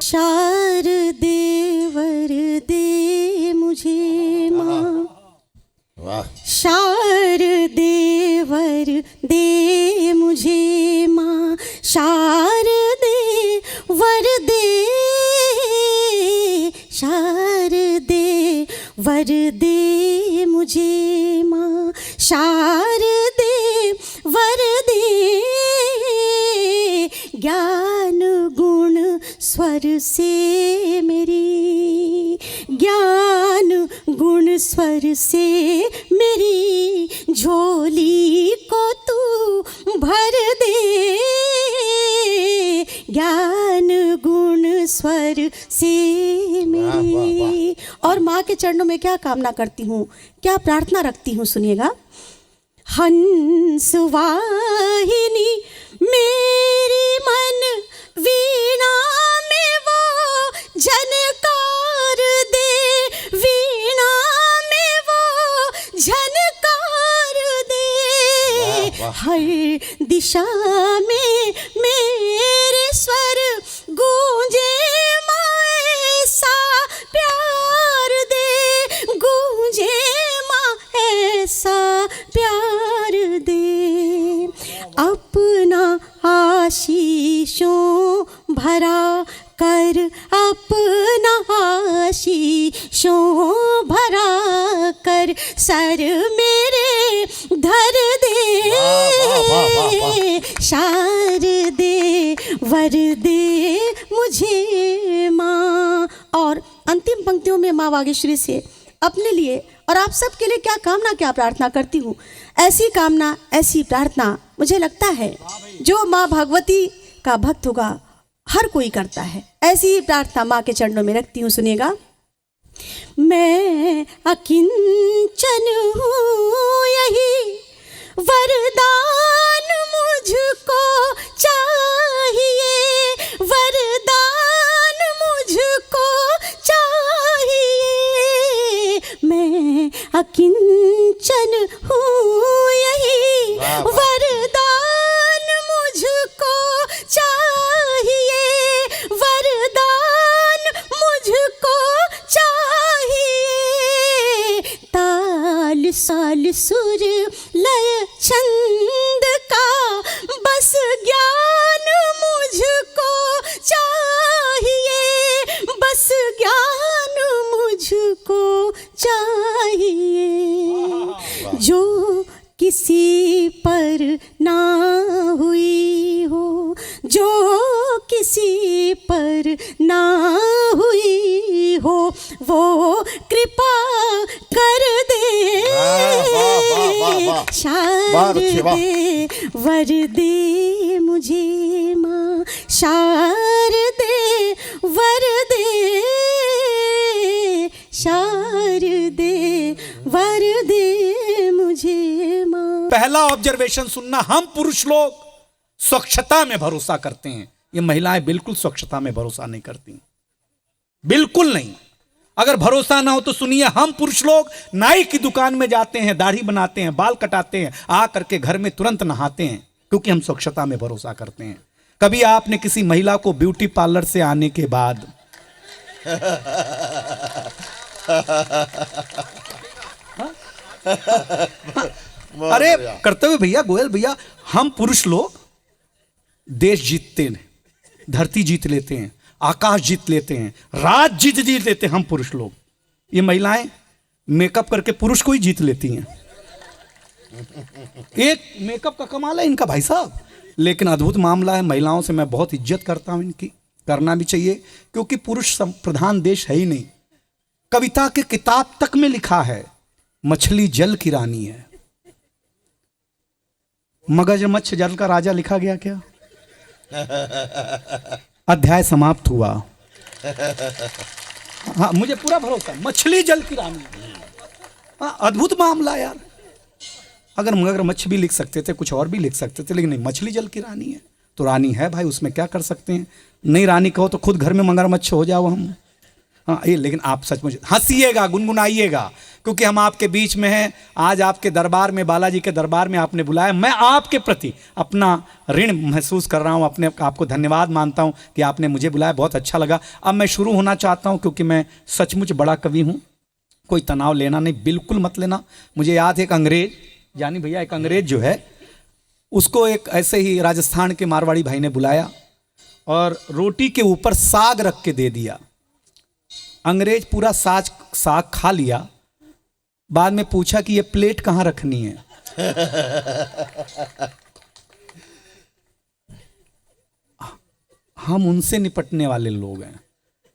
शारदे वरदे मुझे माँ, शारदे वरदे मुझे माँ, शारदे वरदे, शारदे वरदे मुझे माँ, शारदे वरदे, ज्ञान गुण स्वर से मेरी, ज्ञान गुण स्वर से मेरी झोली को तू भर दे, ज्ञान गुण स्वर से मेरी। और माँ के चरणों में क्या कामना करती हूँ, क्या प्रार्थना रखती हूँ, सुनिएगा। हंस वाहिनी मेरी मन वीणा में वो झनकार दे, वीणा में वो झनकार दे, हर दिशा में मेरे स्वर गूंजे माँ, ऐसा प्यार दे, गूंजे माँ, ऐसा प्यार दे, अपना आशीषों भरा कर, अपना आशीषों भरा कर, सर मेरे धर दे, शारदे वरदे मुझे माँ। और अंतिम पंक्तियों में माँ वागीश्वरी से अपने लिए और आप सबके लिए क्या कामना, क्या प्रार्थना करती हूँ। ऐसी कामना, ऐसी प्रार्थना मुझे लगता है जो माँ भगवती का भक्त होगा हर कोई करता है। ऐसी ही प्रार्थना माँ के चरणों में रखती हूँ, सुनिएगा। मैं अकिंचन हूँ यही वरदान मुझको चाहिए, वरदान मुझको चाहिए, मैं अकिंचन हूँ यही वरदान मुझको चाहिए, वरदान मुझको चाहिए, ताल साल सुर लय छंद का बस ज्ञान मुझको चाहिए, बस ज्ञान मुझको चाहिए, जो किसी पर ना हुई हो, जो किसी पर ना हुई हो, वो कृपा कर दे, शारदे वरदे मुझे माँ, शारदे वरदे, शारदे वरदे मुझे माँ। पहला ऑब्जर्वेशन सुनना, हम पुरुष लोग स्वच्छता में भरोसा करते हैं, ये महिलाएं बिल्कुल स्वच्छता में भरोसा नहीं करती, बिल्कुल नहीं। अगर भरोसा ना हो तो सुनिए, हम पुरुष लोग नाई की दुकान में जाते हैं, दाढ़ी बनाते हैं, बाल कटाते हैं, आ करके घर में तुरंत नहाते हैं, क्योंकि हम स्वच्छता में भरोसा करते हैं। कभी आपने किसी महिला को ब्यूटी पार्लर से आने के बाद अरे कर्तव्य भैया, गोयल भैया, हम पुरुष लोग देश जीतते हैं, धरती जीत लेते हैं, आकाश जीत लेते हैं, रात जीत लेते हैं हम पुरुष लोग। ये महिलाएं मेकअप करके पुरुष को ही जीत लेती हैं। एक मेकअप का कमाल है इनका भाई साहब, लेकिन अद्भुत मामला है। महिलाओं से मैं बहुत इज्जत करता हूं, इनकी करना भी चाहिए, क्योंकि पुरुष प्रधान देश है ही नहीं। कविता के किताब तक में लिखा है, मछली जल की रानी है, मगरमच्छ जल का राजा लिखा गया क्या? अध्याय समाप्त हुआ। हाँ, मुझे पूरा भरोसा, मछली जल की रानी। हाँ, अद्भुत मामला यार। अगर मगरमच्छ भी लिख सकते थे, कुछ और भी लिख सकते थे, लेकिन नहीं, मछली जल की रानी है तो रानी है भाई, उसमें क्या कर सकते हैं। नहीं रानी कहो तो खुद घर में मगरमच्छ हो जाओ हम। हाँ ये, लेकिन आप सचमुच हंसिएगा, गुनगुनाइएगा, क्योंकि हम आपके बीच में हैं। आज आपके दरबार में, बालाजी के दरबार में आपने बुलाया, मैं आपके प्रति अपना ऋण महसूस कर रहा हूँ, अपने आपको धन्यवाद मानता हूँ कि आपने मुझे बुलाया, बहुत अच्छा लगा। अब मैं शुरू होना चाहता हूँ, क्योंकि मैं सचमुच बड़ा कवि हूँ। कोई तनाव लेना नहीं, बिल्कुल मत लेना। मुझे याद है एक अंग्रेज, जानी भैया, एक अंग्रेज जो है उसको एक ऐसे ही राजस्थान के मारवाड़ी भाई ने बुलाया और रोटी के ऊपर साग रख के दे दिया। अंग्रेज पूरा साग खा लिया, बाद में पूछा कि ये प्लेट कहाँ रखनी है। हम उनसे निपटने वाले लोग हैं।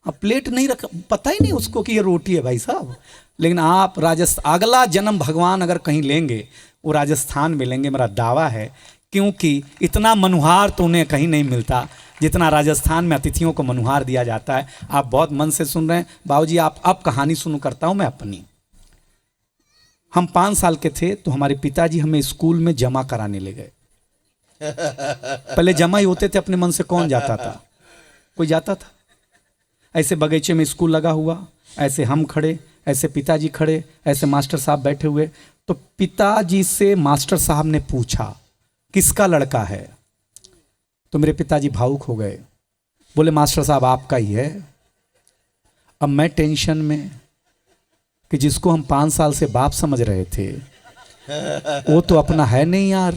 अब प्लेट नहीं रख, पता ही नहीं उसको कि ये रोटी है भाई साहब। लेकिन आप राजस्थान, अगला जन्म भगवान अगर कहीं लेंगे वो राजस्थान में लेंगे, मेरा दावा है, क्योंकि इतना मनुहार तो उन्हें कहीं नहीं मिलता जितना राजस्थान में अतिथियों को मनुहार दिया जाता है। आप बहुत मन से सुन रहे हैं बाबूजी। आप अब कहानी सुनो करता हूं मैं अपनी। हम 5 साल के थे तो हमारे पिताजी हमें स्कूल में जमा कराने ले गए। पहले जमा ही होते थे, अपने मन से कौन जाता था, कोई जाता था? ऐसे बगीचे में स्कूल लगा हुआ, ऐसे हम खड़े, ऐसे पिताजी खड़े, ऐसे मास्टर साहब बैठे हुए। तो पिताजी से मास्टर साहब ने पूछा किसका लड़का है? तो मेरे पिताजी भावुक हो गए, बोले मास्टर साहब आपका ही है। अब मैं टेंशन में कि जिसको हम 5 साल से बाप समझ रहे थे वो तो अपना है नहीं यार।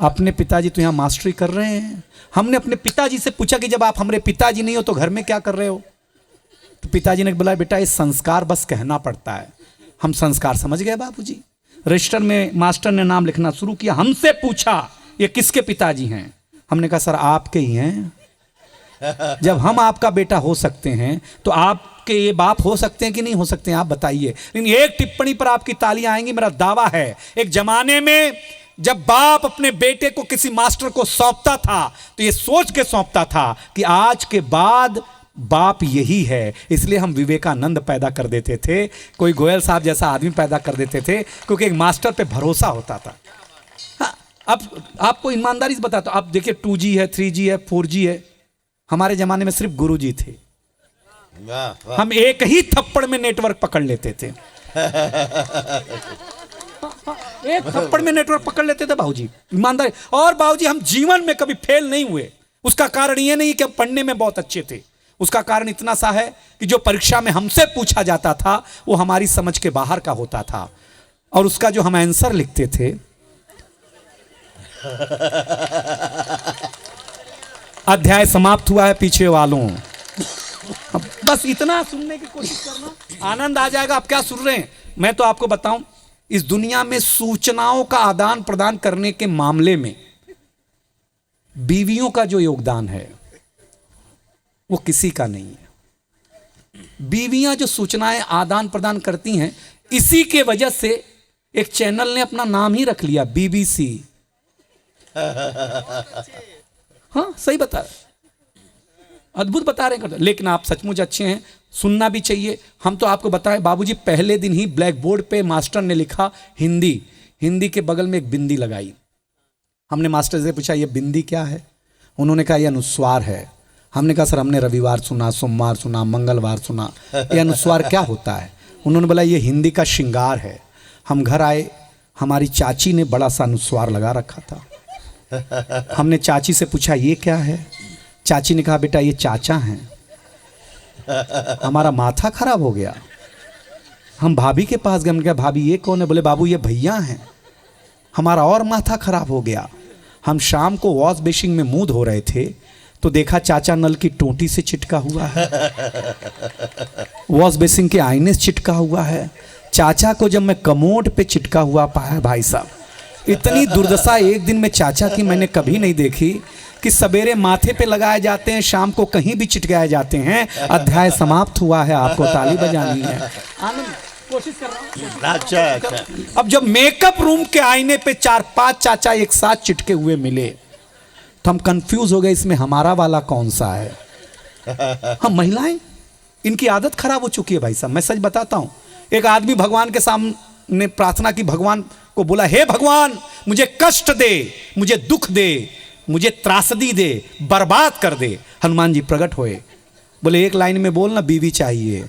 अपने पिताजी तो यहाँ मास्टरी कर रहे हैं। हमने अपने पिताजी से पूछा कि जब आप हमारे पिताजी नहीं हो तो घर में क्या कर रहे हो? तो पिताजी ने बोला बेटा ये संस्कार बस कहना पड़ता है। हम संस्कार समझ गए बाबूजी। रजिस्टर में मास्टर ने नाम लिखना शुरू किया, हमसे पूछा ये किसके पिताजी हैं? हमने कहा सर आपके ही हैं। जब हम आपका बेटा हो सकते हैं तो आपके ये बाप हो सकते हैं कि नहीं हो सकते हैं, आप बताइए। लेकिन एक टिप्पणी पर आपकी तालियां आएंगी, मेरा दावा है। एक जमाने में जब बाप अपने बेटे को किसी मास्टर को सौंपता था तो ये सोच के सौंपता था कि आज के बाद बाप यही है, इसलिए हम विवेकानंद पैदा कर देते थे, कोई गोयल साहब जैसा आदमी पैदा कर देते थे, क्योंकि एक मास्टर पे भरोसा होता था। हाँ, अब आपको ईमानदारी से बताता हूं, अब देखिए 2G है, 3G है, 4G है। हमारे जमाने में सिर्फ गुरुजी थे। हम एक ही थप्पड़ में नेटवर्क पकड़ लेते थे। एक थप्पड़ में नेटवर्क पकड़ लेते थे बाबूजी, ईमानदारी। और बाबूजी हम जीवन में कभी फेल नहीं हुए। उसका कारण ये नहीं कि हम पढ़ने में बहुत अच्छे थे, उसका कारण इतना सा है कि जो परीक्षा में हमसे पूछा जाता था वो हमारी समझ के बाहर का होता था, और उसका जो हम आंसर लिखते थे अध्याय समाप्त हुआ है पीछे वालों। बस इतना सुनने की कोशिश करना, आनंद आ जाएगा। आप क्या सुन रहे हैं? मैं तो आपको बताऊं, इस दुनिया में सूचनाओं का आदान प्रदान करने के मामले में बीवियों का जो योगदान है वो किसी का नहीं है। बीवियां जो सूचनाएं आदान प्रदान करती हैं, इसी के वजह से एक चैनल ने अपना नाम ही रख लिया, BBC। हाँ सही बता रहे, अद्भुत बता रहे हैं। लेकिन आप सचमुच अच्छे हैं, सुनना भी चाहिए। हम तो आपको बताएं बाबूजी, पहले दिन ही ब्लैक बोर्ड पे मास्टर ने लिखा हिंदी, हिंदी के बगल में एक बिंदी लगाई। हमने मास्टर से पूछा ये बिंदी क्या है? उन्होंने कहा यह अनुस्वार है। हमने कहा सर हमने रविवार सुना, सोमवार सुना, मंगलवार सुना, ये अनुस्वार क्या होता है? उन्होंने बोला ये हिंदी का श्रृंगार है। हम घर आए, हमारी चाची ने बड़ा सा अनुस्वार लगा रखा था। हमने चाची से पूछा ये क्या है? चाची ने कहा बेटा ये चाचा हैं। हमारा माथा खराब हो गया। हम भाभी के पास गए, हमने कहा भाभी ये कौन है? बोले बाबू ये भैया हैं। हमारा और माथा खराब हो गया। हम शाम को वॉश बेसिन में मुंह धो रहे थे तो देखा चाचा नल की टोटी से चिटका हुआ है, वॉश बेसिन के आईने से चिटका हुआ है। चाचा को जब मैं कमोड पे चिटका हुआ पाया भाई साहब, इतनी दुर्दशा एक दिन में चाचा की मैंने कभी नहीं देखी कि सवेरे माथे पे लगाए जाते हैं, शाम को कहीं भी चिटकाए जाते हैं। अध्याय समाप्त हुआ है, आपको ताली बजानी है। आनंद कोशिश कर रहा हूं। अच्छा। अब जब मेकअप रूम के आईने पे 4-5 चाचा एक साथ चिटके हुए मिले तो हम कंफ्यूज हो गए, इसमें हमारा वाला कौन सा है? हम महिलाएं, इनकी आदत खराब हो चुकी है भाई साहब। मैं सच बताता हूं, एक आदमी भगवान के सामने प्रार्थना की, भगवान को बोला हे भगवान मुझे कष्ट दे, मुझे दुख दे, मुझे त्रासदी दे, बर्बाद कर दे। हनुमान जी प्रकट हुए, बोले एक लाइन में बोल ना, बीवी चाहिए।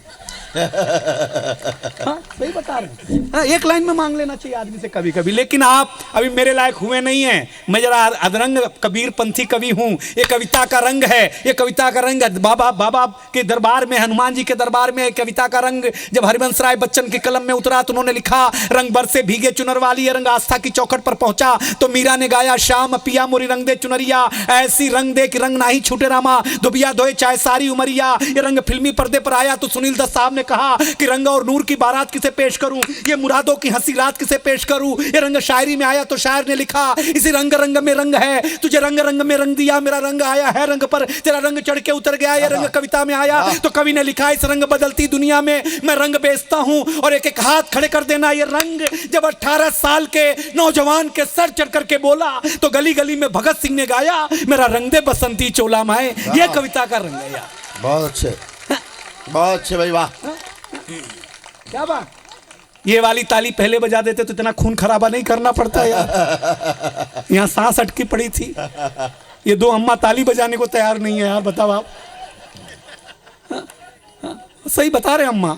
हाँ, सही बता रहे हैं। हाँ, एक लाइन में मांग लेना चाहिए आदमी से कभी कभी। लेकिन आप अभी मेरे लायक हुए नहीं हैं। मैं जरा अदरंग कबीर पंथी कवि हूँ। ये कविता का रंग है, ये कविता का रंग है। बाबा के दरबार में, हनुमान जी के दरबार में कविता का रंग जब हरिवंश राय बच्चन के कलम में उतरा तो उन्होंने लिखा, रंग बरसे भीगे चुनर वाली, ये रंग आस्था की चौखट पर पहुंचा तो मीरा ने गाया, श्याम पिया मोरी रंग दे चुनरिया, ऐसी रंग दे कि रंग नाही छूटे रामा, दुबिया धोए चाहे सारी उमरिया। ये रंग फिल्मी पर्दे पर आया तो सुनील दत्त साहब ने कहा कि रंग और नूर की बारात किसे पेश करूं, ये मुरादों की हंसी रात किसे पेश करूं। ये रंग शायरी में आया तो शायर ने लिखा, इसी रंग रंग में रंग है, तुझे रंग रंग में रंग दिया, मेरा रंग आया है रंग पर, तेरा रंग चढ़ के उतर गया। ये रंग कविता में आया तो कवि ने लिखा, इस रंग बदलती दुनिया में मैं रंग बेचता हूं और एक एक हाथ खड़े कर देना। ये रंग जब 18 साल के नौजवान के सर चढ़ करके बोला तो गली गली में भगत सिंह ने गाया, मेरा रंग दे बसंती चोला माए। ये कविता का रंग है यार। बहुत अच्छे, बहुत अच्छे भाई, वाह। क्या बात, ये वाली ताली पहले बजा देते तो इतना खून खराबा नहीं करना पड़ता यार। यहाँ सांस अटकी पड़ी थी, ये दो अम्मा ताली बजाने को तैयार नहीं है यार, बताओ आप। हाँ, हाँ, सही बता रहे अम्मा।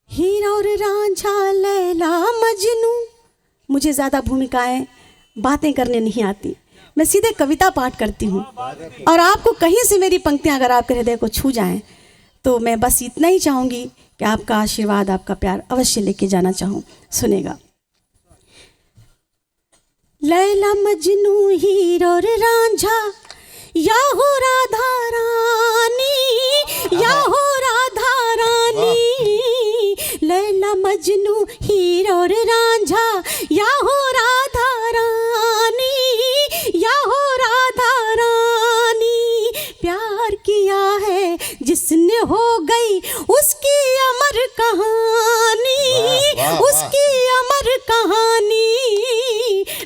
हीरा और रांझा, लैला मजनू, मुझे ज़्यादा भूमिकाएं बातें करने नहीं आती, मैं सीधे कविता पाठ करती हूँ। और आपको कहीं से मेरी पंक्तियाँ अगर आपके हृदय को छू जाएं तो मैं बस इतना ही चाहूँगी कि आपका आशीर्वाद, आपका प्यार अवश्य लेके जाना चाहूँ। सुनेगा। लैला मजनू, हीरा और रांझा, या हो राधा रानी, या हो राधा रानी। लैला मजनू, हीरा और रांझा, या हो राधा रानी, या हो राधा रानी। प्यार किया है जिसने हो गई उसकी अमर कहानी, उसकी अमर कहानी।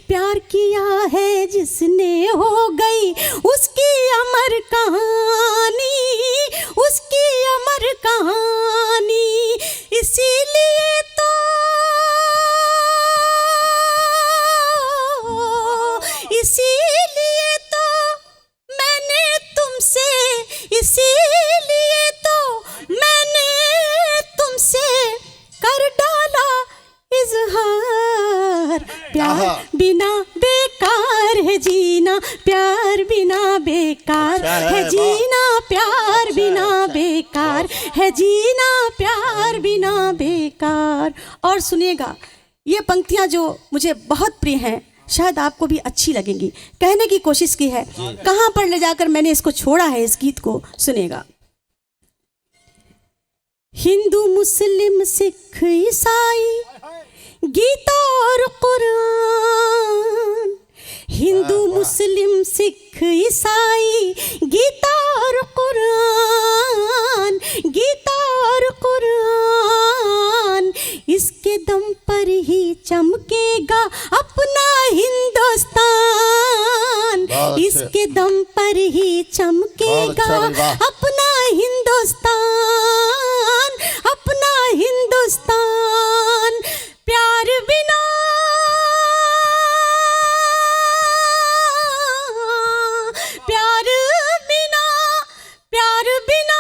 प्यार किया है जिसने हो गई उसकी अमर कहानी, उसकी अमर कहानी। इसीलिए तो मैंने तुमसे, इसीलिए तो मैंने तुमसे कर डाला इजहार। प्यार बिना बेकार है जीना, प्यार बिना बेकार है जीना, प्यार बिना बेकार है जीना, प्यार बिना बेकार। और सुनिएगा, ये पंक्तियां जो मुझे बहुत प्रिय हैं, शायद आपको भी अच्छी लगेंगी। कहने की कोशिश की है, कहाँ पर ले जाकर मैंने इसको छोड़ा है, इस गीत को सुनेगा। हिंदू मुस्लिम सिख ईसाई, गीता और कुरान। हिंदू मुस्लिम सिख ईसाई, गीता और कुरान, गीता और कुरान। इसके दम पर ही चमकेगा अपना हिंदुस्तान, इसके दम पर ही चमकेगा अपना हिंदुस्तान, अपना हिंदुस्तान। प्यार बिना, प्यार बिना, प्यार बिना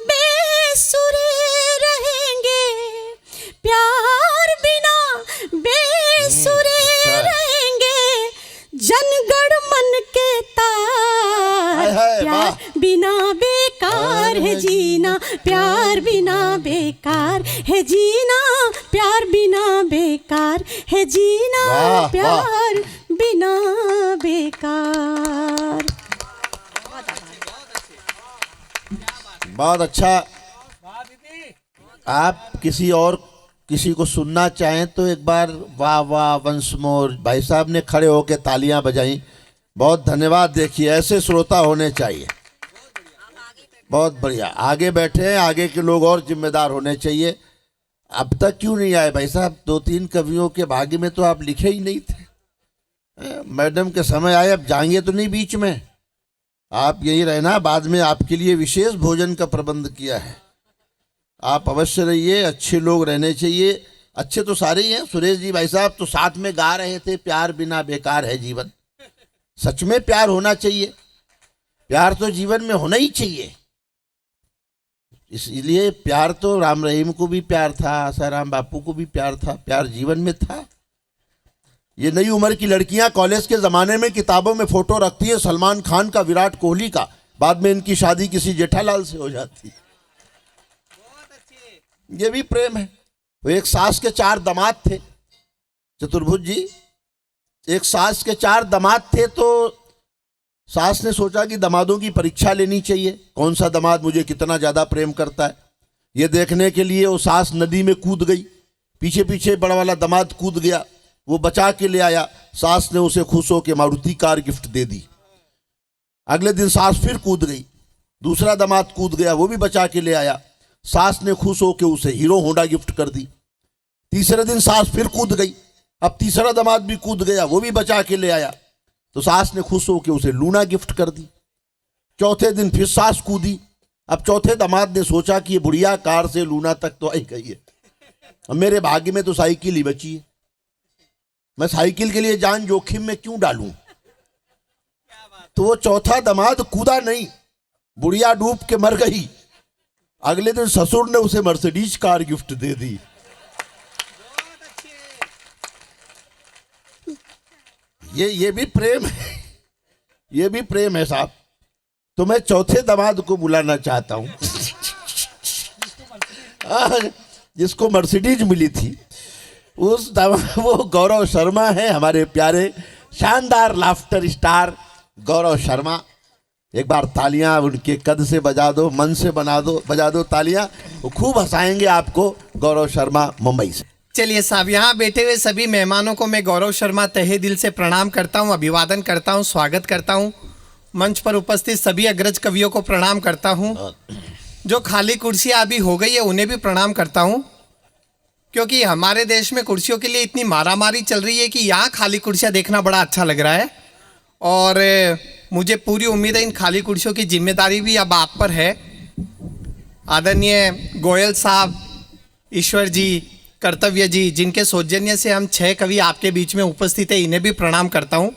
बेसुरे रहेंगे, प्यार बिना बेसुरे रहेंगे। जनगण मन के तार, प्यार बिना बेकार है जीना, प्यार बिना बेकार है जीना, प्यार बिना बेकार है जीना, प्यार बिना बेकार। बहुत अच्छा। आप किसी को सुनना चाहें तो एक बार वाह वाह वंस मोर। भाई साहब ने खड़े होकर तालियां बजाई, बहुत धन्यवाद। देखिए, ऐसे श्रोता होने चाहिए, बहुत बढ़िया। आगे बैठे हैं, आगे के लोग और जिम्मेदार होने चाहिए। अब तक क्यों नहीं आए भाई साहब? 2-3 कवियों के भाग्य में तो आप लिखे ही नहीं थे। मैडम के समय आए, अब जाएंगे तो नहीं बीच में, आप यही रहना। बाद में आपके लिए विशेष भोजन का प्रबंध किया है, आप अवश्य रहिए, अच्छे लोग रहने चाहिए। अच्छे तो सारे ही हैं। सुरेश जी भाई साहब तो साथ में गा रहे थे, प्यार बिना बेकार है जीवन। सच में प्यार होना चाहिए, प्यार तो जीवन में होना ही चाहिए। इसलिए प्यार तो राम रहीम को भी प्यार था, आसाराम बापू को भी प्यार था, प्यार जीवन में था। ये नई उम्र की लड़कियां कॉलेज के ज़माने में किताबों में फ़ोटो रखती है सलमान खान का, विराट कोहली का, बाद में इनकी शादी किसी जेठालाल से हो जाती। ये भी प्रेम है। वो एक सास के 4 दामाद थे, चतुर्भुज जी, एक सास के 4 दामाद थे। तो सास ने सोचा कि दामादों की परीक्षा लेनी चाहिए, कौन सा दामाद मुझे कितना ज़्यादा प्रेम करता है। ये देखने के लिए वो सास नदी में कूद गई, पीछे पीछे बड़ा वाला दामाद कूद गया, वो बचा के ले आया। सास ने उसे खुश होकर मारुति कार गिफ्ट दे दी। अगले दिन सास फिर कूद गई, दूसरा दामाद कूद गया, वो भी बचा के ले आया। सास ने खुश होकर उसे हीरो होंडा गिफ्ट कर दी। तीसरे दिन सास फिर कूद गई, अब तीसरा दामाद भी कूद गया, वो भी बचा के ले आया। तो सास ने खुश होकर उसे लूना गिफ्ट कर दी। चौथे दिन फिर सास कूदी, अब चौथे दामाद ने सोचा कि ये बुढ़िया कार से लूना तक तो आई गई है, अब मेरे भाग्य में तो साइकिल ही बची है, मैं साइकिल के लिए जान जोखिम में क्यों डालूं। तो वो चौथा दामाद कूदा नहीं, बुढ़िया डूब के मर गई। अगले दिन ससुर ने उसे मर्सिडीज कार गिफ्ट दे दी। ये भी प्रेम है, ये भी प्रेम है साहब। तो मैं चौथे दामाद को बुलाना चाहता हूं जिसको मर्सिडीज मिली थी, उस दामाद वो गौरव शर्मा है, हमारे प्यारे शानदार लाफ्टर स्टार गौरव शर्मा। एक बार तालियां उनके कद से बजा दो, मन से बजा दो तालियां, वो खूब हंसाएंगे आपको। गौरव शर्मा मुंबई से। चलिए साहब, यहाँ बैठे हुए सभी मेहमानों को मैं गौरव शर्मा तहे दिल से प्रणाम करता हूँ, अभिवादन करता हूँ, स्वागत करता हूँ। मंच पर उपस्थित सभी अग्रज कवियों को प्रणाम करता हूँ। जो खाली कुर्सियाँ अभी हो गई है उन्हें भी प्रणाम करता हूँ, क्योंकि हमारे देश में कुर्सियों के लिए इतनी मारामारी चल रही है कि यहाँ खाली कुर्सियाँ देखना बड़ा अच्छा लग रहा है। और मुझे पूरी उम्मीद है इन खाली कुर्सियों की जिम्मेदारी भी अब आप पर है। आदरणीय गोयल साहब, ईश्वर जी, कर्तव्य जी, जिनके सौजन्य से हम 6 कवि आपके बीच में उपस्थित है, इन्हें भी प्रणाम करता हूँ।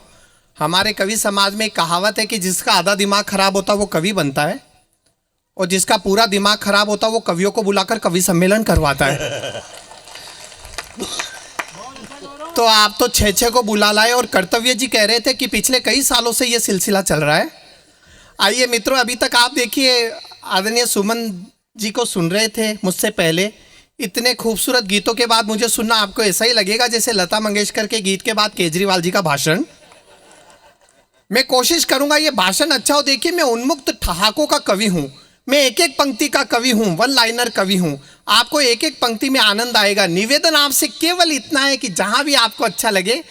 हमारे कवि समाज में एक कहावत है कि जिसका आधा दिमाग खराब होता है वो कवि बनता है, और जिसका पूरा दिमाग खराब होता है वो कवियों को बुलाकर कवि सम्मेलन करवाता है। तो आप तो 6 को बुला लाए। और कर्तव्य जी कह रहे थे कि पिछले कई सालों से ये सिलसिला चल रहा है। आइए मित्रों, अभी तक आप देखिए आदरणीय सुमन जी को सुन रहे थे मुझसे पहले। इतने खूबसूरत गीतों के बाद मुझे सुनना आपको ऐसा ही लगेगा जैसे लता मंगेशकर के गीत के बाद केजरीवाल जी का भाषण। मैं कोशिश करूंगा ये भाषण अच्छा हो। देखिए, मैं उन्मुक्त ठहाकों का कवि हूं, मैं एक एक पंक्ति का कवि हूं, वन लाइनर कवि हूं। आपको एक एक पंक्ति में आनंद आएगा। निवेदन आपसे केवल इतना है कि जहां भी आपको अच्छा लगे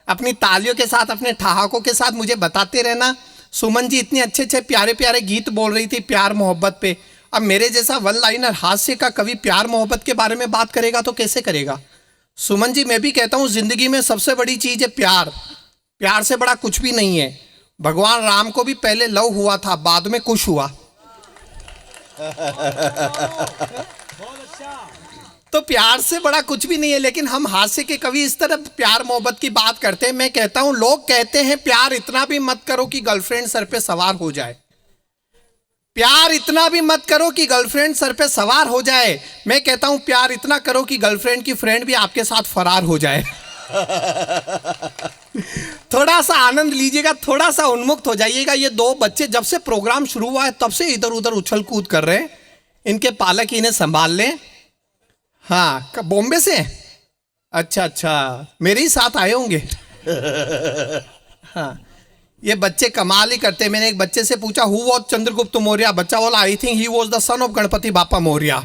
अपनी तालियों के साथ, अपने ठहाकों के साथ मुझे बताते रहना। सुमन जी इतने अच्छे अच्छे प्यारे प्यारे गीत बोल रही थी प्यार मोहब्बत पे। अब मेरे जैसा वन लाइनर हास्य का कवि प्यार मोहब्बत के बारे में बात करेगा तो कैसे करेगा। सुमन जी, मैं भी कहता हूँ जिंदगी में सबसे बड़ी चीज़ है प्यार। प्यार से बड़ा कुछ भी नहीं है। भगवान राम को भी पहले लव हुआ था, बाद में कुश हुआ। तो प्यार से बड़ा कुछ भी नहीं है। लेकिन हम हास्य के कवि इस तरह प्यार मोहब्बत की बात करते हैं। मैं कहता हूं, लोग कहते हैं प्यार इतना भी मत करो कि गर्लफ्रेंड सर पे सवार हो जाए। प्यार इतना भी मत करो कि गर्लफ्रेंड सर पे सवार हो जाए। मैं कहता हूं प्यार इतना करो कि गर्लफ्रेंड की फ्रेंड भी आपके साथ फरार हो जाए। थोड़ा सा आनंद लीजिएगा, थोड़ा सा उन्मुक्त हो जाइएगा। ये 2 बच्चे जब से प्रोग्राम शुरू हुआ है तब से इधर उधर उछल कूद कर रहे हैं। इनके पालक इन्हें संभाल लें। हाँ, बॉम्बे से? अच्छा अच्छा, मेरे ही साथ आए होंगे। हाँ, ये बच्चे कमाल ही करते हैं। मैंने एक बच्चे से पूछा हु वॉज चंद्रगुप्त मौर्य, बच्चा बोला I think he was the son of Ganpati बापा मौर्य।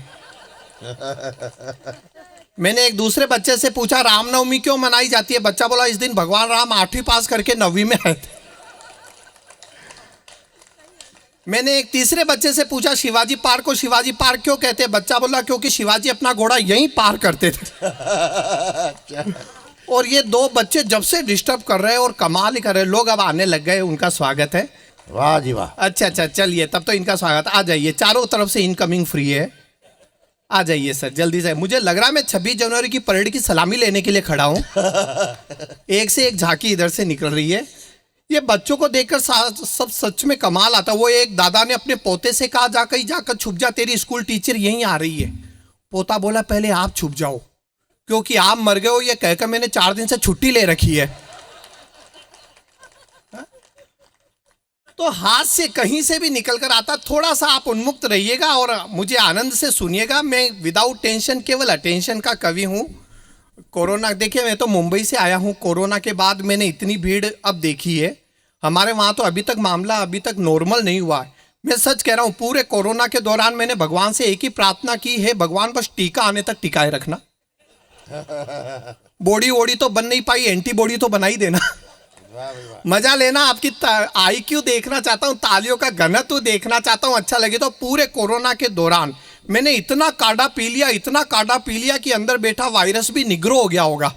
मैंने एक दूसरे बच्चे से पूछा रामनवमी क्यों मनाई जाती है, बच्चा बोला इस दिन भगवान राम 8वीं पास करके 9वीं में आए थे। मैंने एक तीसरे बच्चे से पूछा शिवाजी पार्क को शिवाजी पार्क क्यों कहते हैं, बच्चा बोला क्योंकि शिवाजी अपना घोड़ा यहीं पार करते थे। और ये 2 बच्चे जब से डिस्टर्ब कर रहे हैं और कमाल ही कर रहे हैं। लोग अब आने लग गए, उनका स्वागत है। वाह जी वाह। अच्छा अच्छा, चलिए तब तो इनका स्वागत। आ जाइए, चारों तरफ से इनकमिंग फ्री है। आ जाइए सर जल्दी से। मुझे लग रहा है मैं 26 जनवरी की परेड की सलामी लेने के लिए खड़ा हूँ। एक से एक झांकी इधर से निकल रही है। ये बच्चों को देखकर सब सच में कमाल आता। वो एक दादा ने अपने पोते से कहा, जाकर छुप जा, तेरी स्कूल टीचर यहीं आ रही है। पोता बोला पहले आप छुप जाओ, क्योंकि आप मर गए हो ये कहकर मैंने 4 दिन से छुट्टी ले रखी है। तो हाथ से कहीं से भी निकल कर आता। थोड़ा सा आप उन्मुक्त रहिएगा और मुझे आनंद से सुनिएगा। मैं विदाउट टेंशन केवल अटेंशन का कवि हूँ। कोरोना, देखिए मैं तो मुंबई से आया हूँ। कोरोना के बाद मैंने इतनी भीड़ अब देखी है। हमारे वहाँ तो अभी तक मामला अभी तक नॉर्मल नहीं हुआ है। मैं सच कह रहा हूँ, पूरे कोरोना के दौरान मैंने भगवान से एक ही प्रार्थना की है, भगवान बस टीका आने तक टिकाए रखना। बॉडी वोडी तो बन नहीं पाई, एंटीबॉडी तो बना ही देना। मजा लेना, आपकी IQ देखना चाहता हूँ, तालियों का घनत्व देखना चाहता हूँ। अच्छा लगे तो पूरे कोरोना के दौरान मैंने इतना काढ़ा पी लिया, इतना काढ़ा पी लिया कि अंदर बैठा वायरस भी निग्रो हो गया होगा।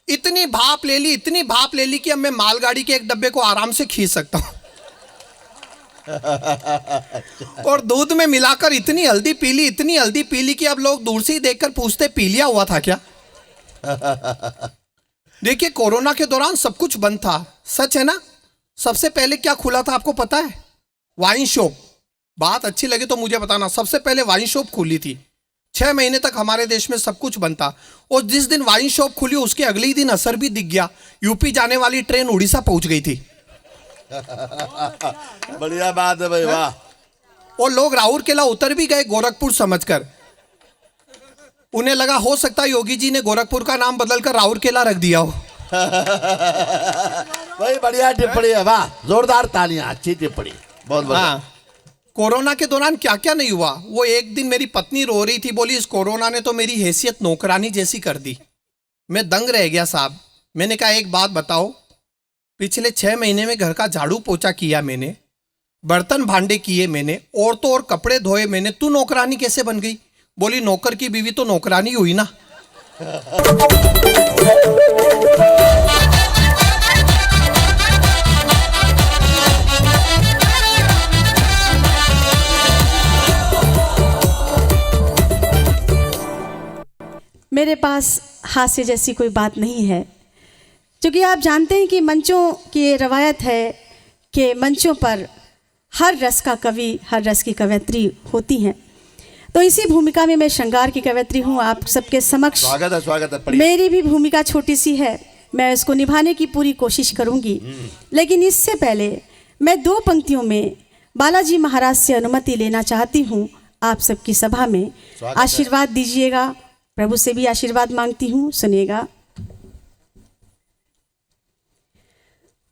इतनी भाप ले ली, इतनी भाप ले ली कि अब मैं मालगाड़ी के एक डब्बे को आराम से खींच सकता हूँ। और दूध में मिलाकर इतनी हल्दी पी ली, इतनी हल्दी पी ली कि अब लोग दूर से ही देखकर पूछते पी लिया हुआ था क्या। देखिए कोरोना के दौरान सब कुछ बंद था, सच है ना। सबसे पहले क्या खुला था आपको पता है? Wine shop. बात अच्छी लगे तो मुझे बताना। सबसे पहले वाइन शॉप खुली थी। 6 महीने तक हमारे देश में सब कुछ बंद था। और जिस दिन वाइन शॉप खुली उसके अगले ही दिन असर भी दिख गया। यूपी जाने वाली ट्रेन उड़ीसा पहुंच गई थी। बढ़िया बात है भाई, वाह। और लोग राउरकेला उतर भी गए गोरखपुर समझकर। उन्हें लगा हो सकता है योगी जी ने गोरखपुर का नाम बदलकर राउरकेला रख दिया हो। भाई बढ़िया टिप्पणी है, वाह, जोरदार तालियां, अच्छी टिप्पणी, बहुत बढ़िया। हाँ, कोरोना के दौरान क्या क्या नहीं हुआ। वो एक दिन मेरी पत्नी रो रही थी, बोली इस कोरोना ने तो मेरी हैसियत नौकरानी जैसी कर दी। मैं दंग रह गया साहब। मैंने कहा एक बात बताओ, पिछले 6 महीने में घर का झाड़ू पोछा किया मैंने, बर्तन भांडे किए मैंने, और तो और कपड़े धोए मैंने, तू नौकरानी कैसे बन गई? बोली नौकर की बीवी तो नौकरानी हुई ना। मेरे पास हास्य जैसी कोई बात नहीं है, क्योंकि आप जानते हैं कि मंचों की ये रवायत है कि मंचों पर हर रस का कवि, हर रस की कवयित्री होती हैं। तो इसी भूमिका में मैं श्रृंगार की कवयित्री हूँ आप सबके समक्ष। स्वागत है, स्वागत है। मेरी भी भूमिका छोटी सी है, मैं इसको निभाने की पूरी कोशिश करूँगी। लेकिन इससे पहले मैं 2 पंक्तियों में बालाजी महाराज से अनुमति लेना चाहती हूँ आप सबकी सभा में। आशीर्वाद दीजिएगा, प्रभु से भी आशीर्वाद मांगती हूँ, सुनिएगा।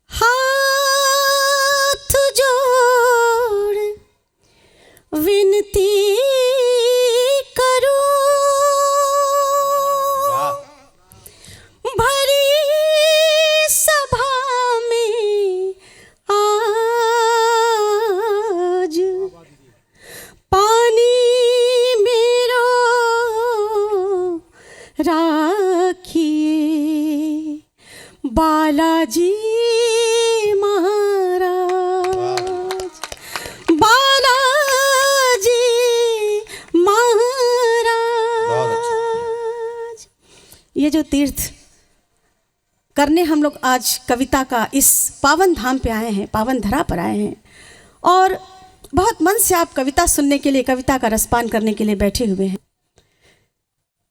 हाथ जोड़ विनती करूं, भरी सभा में आज पानी मेरो राखिए बालाजी महाराज, बालाजी महाराज। ये जो तीर्थ करने हम लोग आज कविता का इस पावन धाम पे आए हैं, पावन धरा पर आए हैं, और बहुत मन से आप कविता सुनने के लिए, कविता का रसपान करने के लिए बैठे हुए हैं।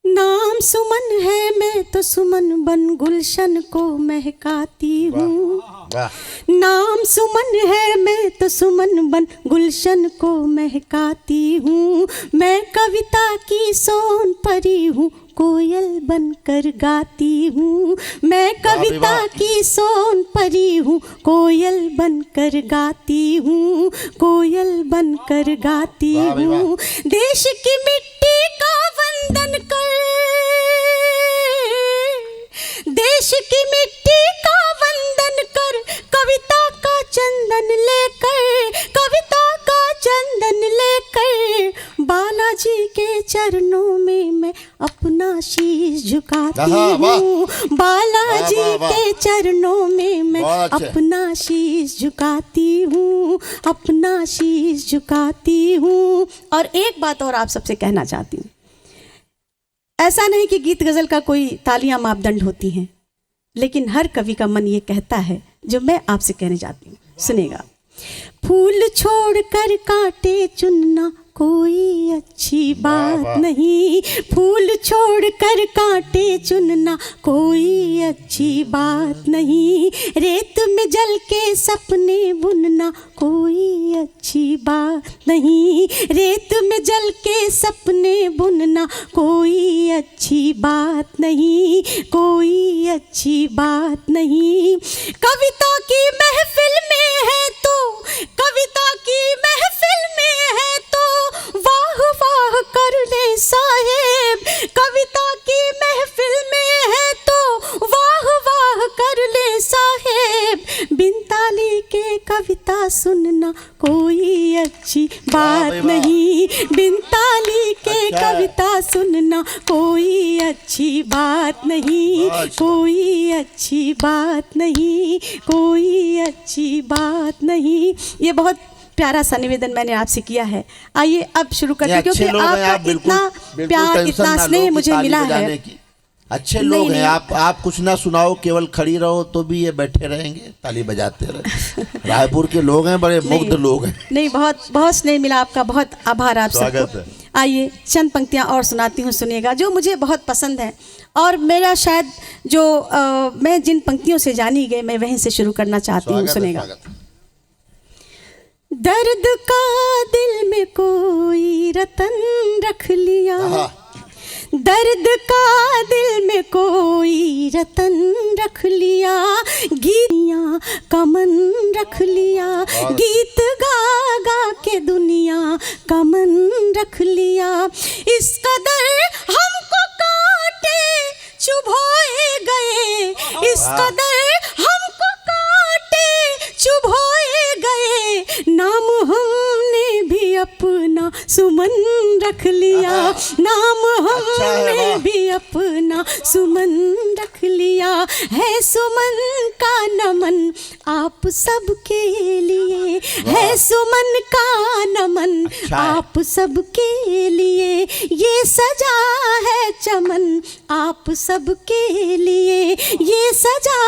नाम सुमन है, मैं तो सुमन बन गुलशन को महकाती हूँ। नाम सुमन है, मैं तो सुमन बन गुलशन को महकाती हूँ। मैं कविता की सोन परी हूँ, कोयल बनकर गाती हूँ। मैं कविता की सोन परी हूँ, कोयल बनकर गाती हूँ, कोयल बनकर गाती हूँ। देश की मिट्टी का वंदन कर, देश की मिट्टी का वंदन कर, कविता का चंदन लेकर, कविता का चंदन लेकर बालाजी के चरण चरणों में मैं अपना शीश झुकाती वाह, वाह। हूँ, बालाजी वाह, वाह, वाह। के चरणों में मैं बहुत अच्छे। अपना शीश झुकाती हूँ, अपना शीश झुकाती हूँ। और एक बात और आप सबसे कहना चाहती हूँ, ऐसा नहीं कि गीत गजल का कोई तालियां मापदंड होती हैं, लेकिन हर कवि का मन ये कहता है जो मैं आपसे कहने जाती हूँ, सुनेगा। फूल छोड़कर कांटे चुनना कोई अच्छी बात नहीं, फूल छोड़कर कांटे चुनना कोई अच्छी बात नहीं, रेत में जल के सपने बुनना कोई अच्छी बात नहीं, रेत में जल के सपने बुनना कोई अच्छी बात नहीं, कोई अच्छी बात नहीं। कविता की महफिल में है तो, कविता की महफिल में है तो वाह वाह कर ले साहेब, कविता की महफिल में है तो वाह वाह कर ले साहेब, बिन ताली के कविता सुनना कोई अच्छी बात वाह। नहीं, बिन ताली के अच्छा। कविता सुनना कोई अच्छी बात नहीं, अच्छा। कोई अच्छी बात नहीं, कोई अच्छी बात नहीं। ये बहुत प्यारा सा निवेदन मैंने आपसे किया है। आइए अब शुरू करते हैं, क्योंकि आपका इतना प्यार, इतना स्नेह मुझे मिला है। अच्छे नहीं, लोग हैं नहीं। आप कुछ ना सुनाओ, केवल खड़ी रहो तो भी ये बैठे रहेंगे, ताली बजाते रहे। रायपुर के लोग हैं, बड़े मुग्ध लोग हैं। नहीं, बहुत बहुत स्नेह मिला आपका, बहुत आभार आप स्वागत सबको। है। आइए चंद पंक्तियां और सुनाती हूँ, सुनिएगा, जो मुझे बहुत पसंद है। और मेरा शायद जो मैं जिन पंक्तियों से जानी गई, मैं वहीं से शुरू करना चाहती हूँ, स्वागत है, सुनेगा। स्वागत है। दर्द का दिल में कोई रतन रख लिया, दर्द का दिल में कोई रतन रख लिया, गीतियाँ का मन रख लिया, गीत गा गा के दुनिया का मन रख लिया, इस कदर हमको कांटे चुभोए गए, इस कदर हमको कांटे चुभोए गए, नाम हमने भी अपना सुमन रख लिया, नाम हमने भी अपना सुमन रख लिया, है सुमन का नमन आप सबके लिए, है सुमन का नमन आप सबके लिए, ये सजा है चमन आप सबके लिए, ये सजा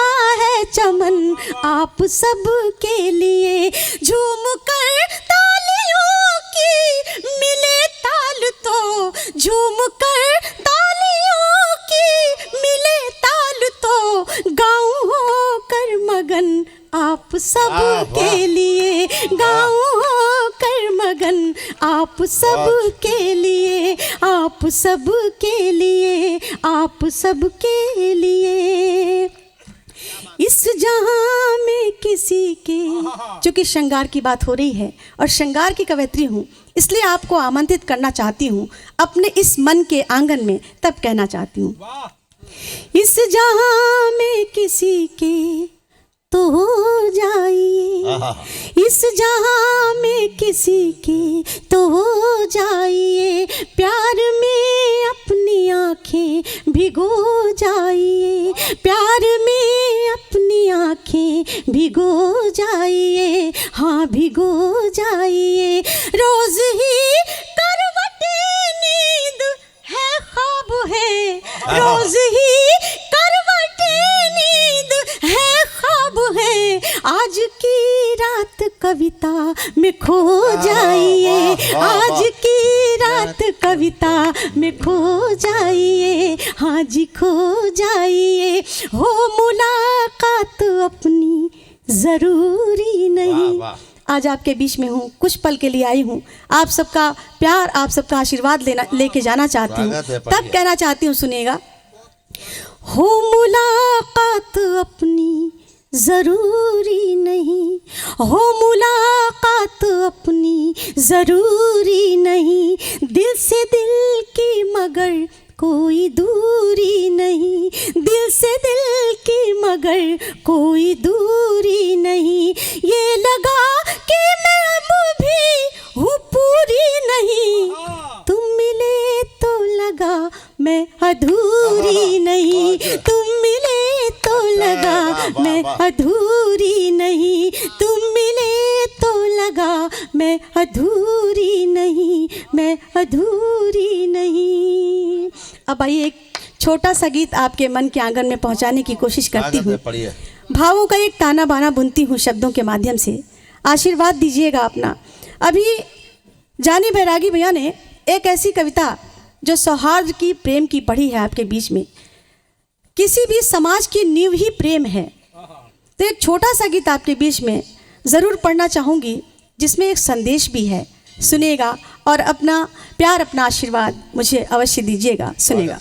है चमन आप सबके लिए, झूम कर तालियों की मिले ताल तो, झूम कर तालियों की मिले ताल तो, गाऊं हो कर मगन आप सब के लिए, गाऊं हो कर मगन आप सब के लिए, आप सब के लिए, आप सब के लिए। इस जहां में किसी के, चूंकि श्रृंगार की बात हो रही है और श्रृंगार की कवयित्री हूँ, इसलिए आपको आमंत्रित करना चाहती हूँ अपने इस मन के आंगन में। तब कहना चाहती हूँ, इस जहां में किसी के तो हो जाइए, इस जहां में किसी के तो हो जाइए, प्यार में अपनी आंखें भिगो जाइए, प्यार में अपनी आंखें भिगो जाइए, हाँ भिगो जाइए, रोज ही करवटे नींद है ख्वाब है, रोज ही करवटे नींद है ख्वाब है, आज की रात कविता में खो जाइए, आज की रात कविता में खो जाइए, हाँ जी खो जाइए, हो मुलाकात अपनी जरूरी नहीं। आज आपके बीच में हूँ, कुछ पल के लिए आई हूँ, आप सबका प्यार, आप सबका आशीर्वाद लेके जाना चाहती हूँ। तब कहना चाहती हूँ, सुनिएगा, हो मुलाकात अपनी जरूरी नहीं, हो मुलाकात अपनी जरूरी नहीं, दिल से दिल की मगर कोई दूरी नहीं, दिल से दिल की मगर कोई दूरी नहीं, ये लगा कि मैं अब भी हूँ पूरी नहीं, तुम मिले तो मैं अधूरी नहीं, तुम मिले तो लगा मैं अधूरी नहीं, तुम मिले तो लगा मैं अधूरी नहीं, मैं अधूरी नहीं। अब आइए एक छोटा सा गीत आपके मन के आंगन में पहुंचाने की कोशिश करती हूँ। पढ़िए। भावों का एक ताना बाना बुनती हूँ शब्दों के माध्यम से, आशीर्वाद दीजिएगा अपना। अभी जानी बैरागी भैया ने एक ऐसी कविता जो सौहार्द की, प्रेम की पढ़ी है आपके बीच में। किसी भी समाज की नींव ही प्रेम है, तो एक छोटा सा गीत आपके बीच में ज़रूर पढ़ना चाहूँगी जिसमें एक संदेश भी है। सुनिएगा और अपना प्यार, अपना आशीर्वाद मुझे अवश्य दीजिएगा। सुनिएगा।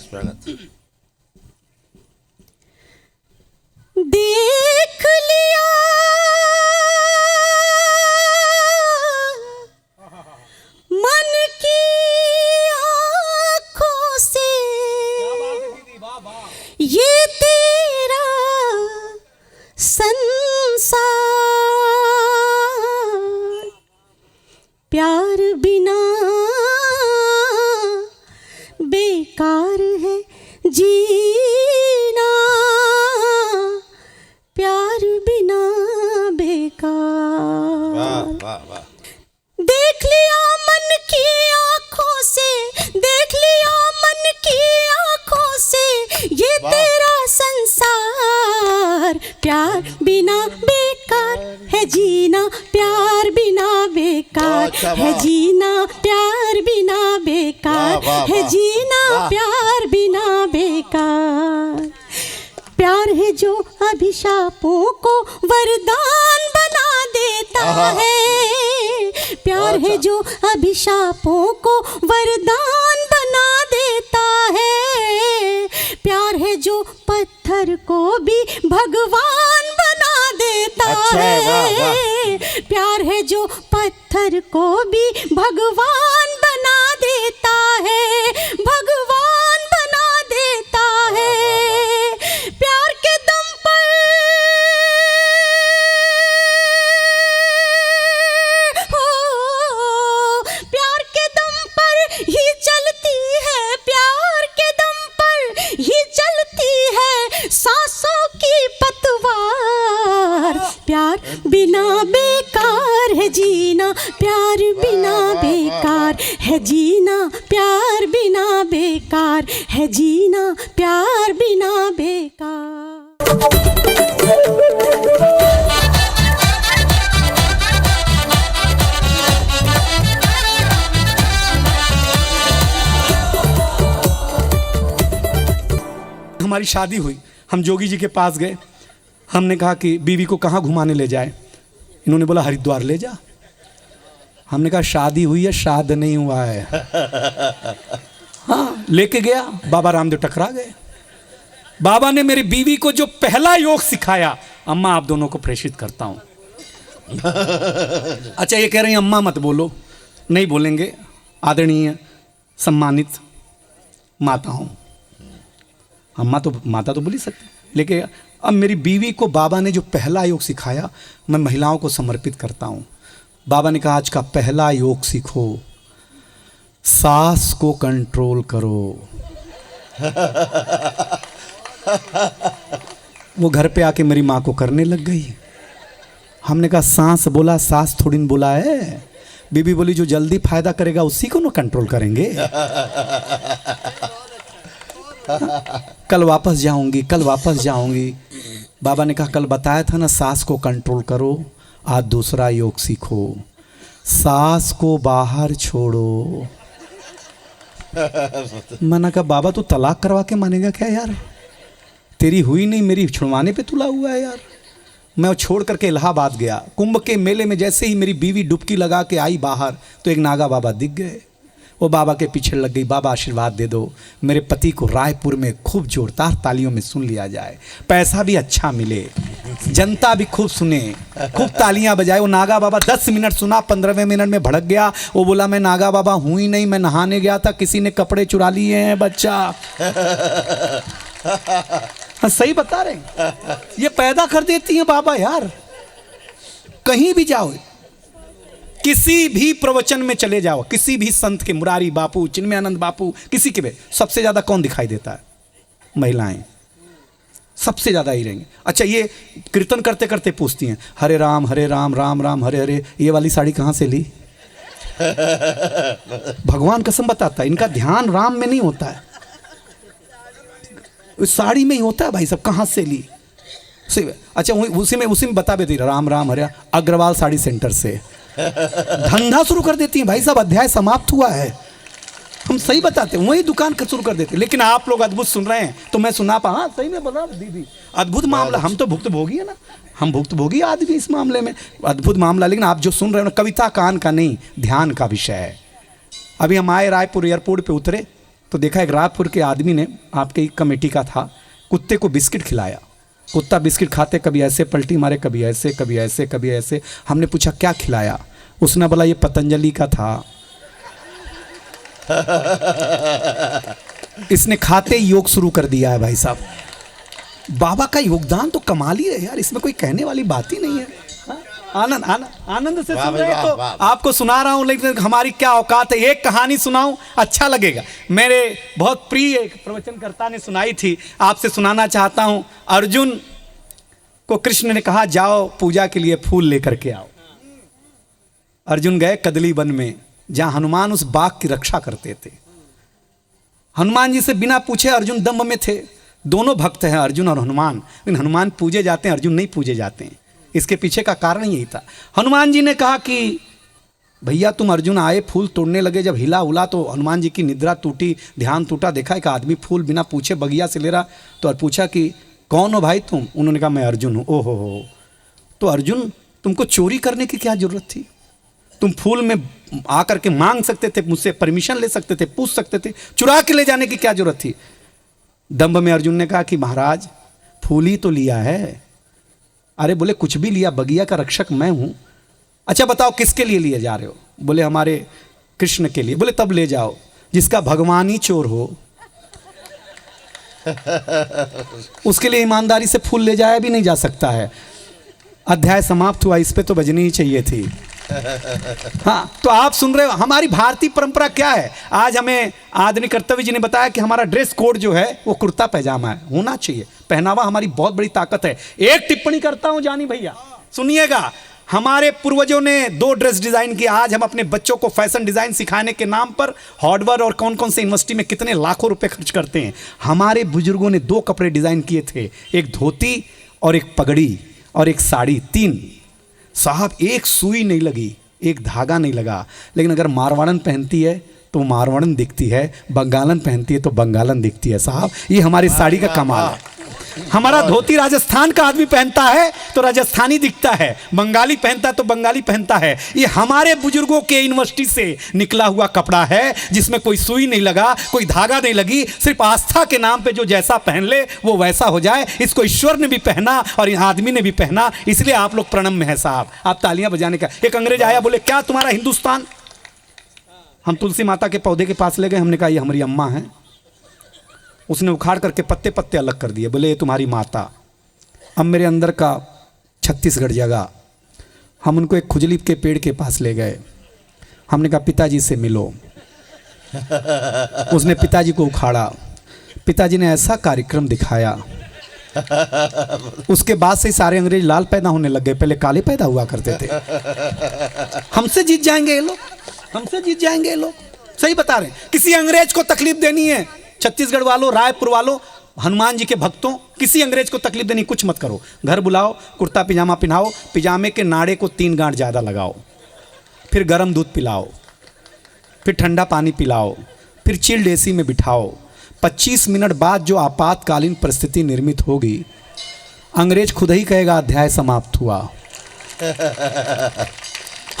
देख लिया मन की आँखों से ये तेरा संसार, प्यार बिना बेकार है जीना, प्यार बिना बेकार। वाह वाह। देख लिया मन की आँखों से, देख लिया मन की आँखों से ये तेरा संसार, प्यार बिना बेकार है जीना, प्यार बिना बेकार है जीना, प्यार बिना बेकार है जीना, प्यार बिना बेकार। प्यार है जो अभिशापों को वरदान बना देता है, प्यार है जो अभिशापों को वरदान बना देता है, प्यार है जो पत्थर को भी भगवान बना देता है, प्यार है जो पत्थर को भी भगवान बना देता है, भगवान बना देता है। प्यार के दम पर हो, प्यार के दम पर ही चलती है, प्यार के दम पर ही चलती है सांसों की पतवार, प्यार बिना बेकार है जीना, प्यार बिना बेकार है जीना, प्यार बिना बेकार है जीना, प्यार बिना बेकार। हमारी शादी हुई, हम जोगी जी के पास गए। हमने कहा कि बीवी को कहाँ घुमाने ले जाए। इन्होंने बोला हरिद्वार ले जा। हमने कहा शादी हुई है, शाद नहीं हुआ है। हाँ, लेके गया। बाबा रामदेव टकरा गए। बाबा ने मेरी बीवी को जो पहला योग सिखाया, अम्मा आप दोनों को प्रेषित करता हूं। अच्छा, ये कह रही हैं अम्मा मत बोलो। नहीं बोलेंगे, आदरणीय सम्मानित माता हूं। अम्मा तो माता तो बोल ही सकते, लेकिन अब मेरी बीवी को बाबा ने जो पहला योग सिखाया, मैं महिलाओं को समर्पित करता हूं। बाबा ने कहा आज का पहला योग सीखो, सांस को कंट्रोल करो। वो घर पे आके मेरी माँ को करने लग गई। हमने कहा सांस बोला, सांस थोड़ी न बोला है। बीबी बोली जो जल्दी फायदा करेगा उसी को ना कंट्रोल करेंगे। कल वापस जाऊंगी, कल वापस जाऊंगी। बाबा ने कहा कल बताया था ना सांस को कंट्रोल करो, आज दूसरा योग सीखो, सांस को बाहर छोड़ो। मैंने कहा बाबा तू तलाक करवा के मानेगा क्या यार? तेरी हुई नहीं, मेरी छुड़वाने पे तुला हुआ है यार। मैं छोड़ करके इलाहाबाद गया। कुंभ के मेले में जैसे ही मेरी बीवी डुबकी लगा के आई बाहर, तो एक नागा बाबा दिख गए। वो बाबा के पीछे लग गई, बाबा आशीर्वाद दे दो मेरे पति को रायपुर में खूब जोरदार तालियों में सुन लिया जाए, पैसा भी अच्छा मिले, जनता भी खूब सुने, खूब तालियां बजाए। वो नागा बाबा 10 मिनट सुना, 15वें मिनट में भड़क गया। वो बोला मैं नागा बाबा हूं ही नहीं, मैं नहाने गया था, किसी ने कपड़े चुरा लिए हैं बच्चा। हाँ, सही बता रहे। ये पैदा कर देती हैं बाबा यार। कहीं भी जाओ, किसी भी प्रवचन में चले जाओ, किसी भी संत के, मुरारी बापू, चिन्मयानंद बापू, किसी के भी, सबसे ज्यादा कौन दिखाई देता है? महिलाएं सबसे ज्यादा ही रहेंगे। अच्छा, ये कीर्तन करते करते पूछती हैं, हरे राम राम राम हरे हरे, ये वाली साड़ी कहाँ से ली? भगवान कसम बताता है, इनका ध्यान राम में नहीं होता है, उस साड़ी में ही होता है भाई सब, कहाँ से ली? अच्छा, उसी में बता देती, राम राम हरे, अग्रवाल साड़ी सेंटर से। धंधा शुरू कर देती हैं भाई साहब, अध्याय समाप्त हुआ है, हम सही बताते हैं, वही दुकान शुरू कर देते हैं। लेकिन आप लोग अद्भुत सुन रहे हैं तो मैं सुना पा, हाँ सही में बोला दीदी, अद्भुत मामला, हम तो भुक्तभोगी है ना, हम भुक्तभोगी आदमी इस मामले में, अद्भुत मामला। लेकिन आप जो सुन रहे हो ना, कविता कान का नहीं, ध्यान का विषय है। अभी हम आए रायपुर एयरपोर्ट पे उतरे तो देखा एक रायपुर के आदमी ने, आपके कमेटी का था, कुत्ते को बिस्किट खिलाया। कुत्ता बिस्किट खाते कभी ऐसे पलटी मारे, कभी ऐसे कभी ऐसे कभी ऐसे। हमने पूछा क्या खिलाया? उसने बोला ये पतंजलि का था। इसने खाते ही योग शुरू कर दिया है भाई साहब। बाबा का योगदान तो कमाल ही है यार, इसमें कोई कहने वाली बात ही नहीं है। आनंद आनंद आनंद से सुन रहे हैं तो आपको सुना रहा हूं, लेकिन हमारी क्या औकात है। एक कहानी सुनाऊं, अच्छा लगेगा। मेरे बहुत प्रिय एक प्रवचनकर्ता ने सुनाई थी, आपसे सुनाना चाहता हूं। अर्जुन को कृष्ण ने कहा जाओ पूजा के लिए फूल लेकर के आओ। अर्जुन गए कदली वन में, जहां हनुमान उस बाग की रक्षा करते थे। हनुमान जी से बिना पूछे अर्जुन दम्भ में थे। दोनों भक्त हैं अर्जुन और हनुमान, लेकिन हनुमान पूजे जाते हैं, अर्जुन नहीं पूजे जाते हैं। इसके पीछे का कारण यही था। हनुमान जी ने कहा कि भैया तुम, अर्जुन आए फूल तोड़ने लगे, जब हिला उला तो हनुमान जी की निद्रा टूटी, ध्यान टूटा, देखा एक आदमी फूल बिना पूछे बगिया से ले रहा। तो पूछा कि कौन हो भाई तुम? उन्होंने कहा मैं अर्जुन हूँ। ओहो हो, तो अर्जुन तुमको चोरी करने की क्या जरूरत थी? तुम फूल में आकर के मांग सकते थे, मुझसे परमिशन ले सकते थे, पूछ सकते थे, चुरा के ले जाने की क्या जरूरत थी? दंभ में अर्जुन ने कहा कि महाराज फूल ही तो लिया है। अरे बोले कुछ भी लिया, बगिया का रक्षक मैं हूं। अच्छा बताओ किसके लिए लिए जा रहे हो? बोले हमारे कृष्ण के लिए। बोले तब ले जाओ, जिसका भगवान ही चोर हो उसके लिए ईमानदारी से फूल ले जाया भी नहीं जा सकता है। अध्याय समाप्त हुआ, इस पे तो बजनी ही चाहिए थी। हाँ, तो आप सुन रहे हो हमारी भारतीय परंपरा क्या है। आज हमें आदरणीय कर्तव्य जी ने बताया कि हमारा ड्रेस कोड जो है वो कुर्ता पैजामा है, होना चाहिए। पहनावा हमारी बहुत बड़ी ताकत है। एक टिप्पणी करता हूं जानी भैया, सुनिएगा। हमारे पूर्वजों ने 2 ड्रेस डिजाइन किया। आज हम अपने बच्चों को फैशन डिजाइन सिखाने के नाम पर हार्डवेयर और कौन कौन से यूनिवर्सिटी में कितने लाखों रुपए खर्च करते हैं। हमारे बुजुर्गों ने 2 कपड़े डिजाइन किए थे, एक धोती और एक पगड़ी और एक साड़ी। 3 साहब, एक सुई नहीं लगी, एक धागा नहीं लगा। लेकिन अगर मारवाड़न पहनती है तो मारवाड़न दिखती है, बंगालन पहनती है तो बंगालन दिखती है। साहब ये हमारी साड़ी का कमाल है। हमारा धोती राजस्थान का आदमी पहनता है तो राजस्थानी दिखता है, बंगाली पहनता है तो बंगाली पहनता है। ये हमारे बुजुर्गों के यूनिवर्सिटी से निकला हुआ कपड़ा है, जिसमें कोई सुई नहीं लगा, कोई धागा नहीं लगी। सिर्फ आस्था के नाम पे जो जैसा पहन ले वो वैसा हो जाए। इसको ईश्वर ने भी पहना और आदमी ने भी पहना, इसलिए आप लोग प्रणम में है साहब। आप तालियां बजाने का। एक अंग्रेज आया, बोले क्या तुम्हारा हिंदुस्तान? हम तुलसी माता के पौधे के पास ले गए, हमने कहा ये हमारी अम्मा है। उसने उखाड़ करके पत्ते पत्ते अलग कर दिए, बोले ये तुम्हारी माता। अब मेरे अंदर का छत्तीसगढ़ जगह। हम उनको एक खुजली के पेड़ के पास ले गए, हमने कहा पिताजी से मिलो। उसने पिताजी को उखाड़ा, पिताजी ने ऐसा कार्यक्रम दिखाया, उसके बाद से सारे अंग्रेज लाल पैदा होने लग गए, पहले काले पैदा हुआ करते थे। हमसे जीत जाएंगे ये लोग, हमसे जीत जाएंगे ये लोग। सही बता रहे हैं। किसी अंग्रेज को तकलीफ देनी है, छत्तीसगढ़ वालों, रायपुर वालों, हनुमान जी के भक्तों, किसी अंग्रेज को तकलीफ देनी कुछ मत करो। घर बुलाओ, कुर्ता पिजामा पहनाओ, पिजामे के नाड़े को 3 गांठ ज़्यादा लगाओ, फिर गर्म दूध पिलाओ, फिर ठंडा पानी पिलाओ, फिर चिल्ड एसी में बिठाओ। 25 मिनट बाद जो आपातकालीन परिस्थिति निर्मित होगी, अंग्रेज खुद ही कहेगा अध्याय समाप्त हुआ।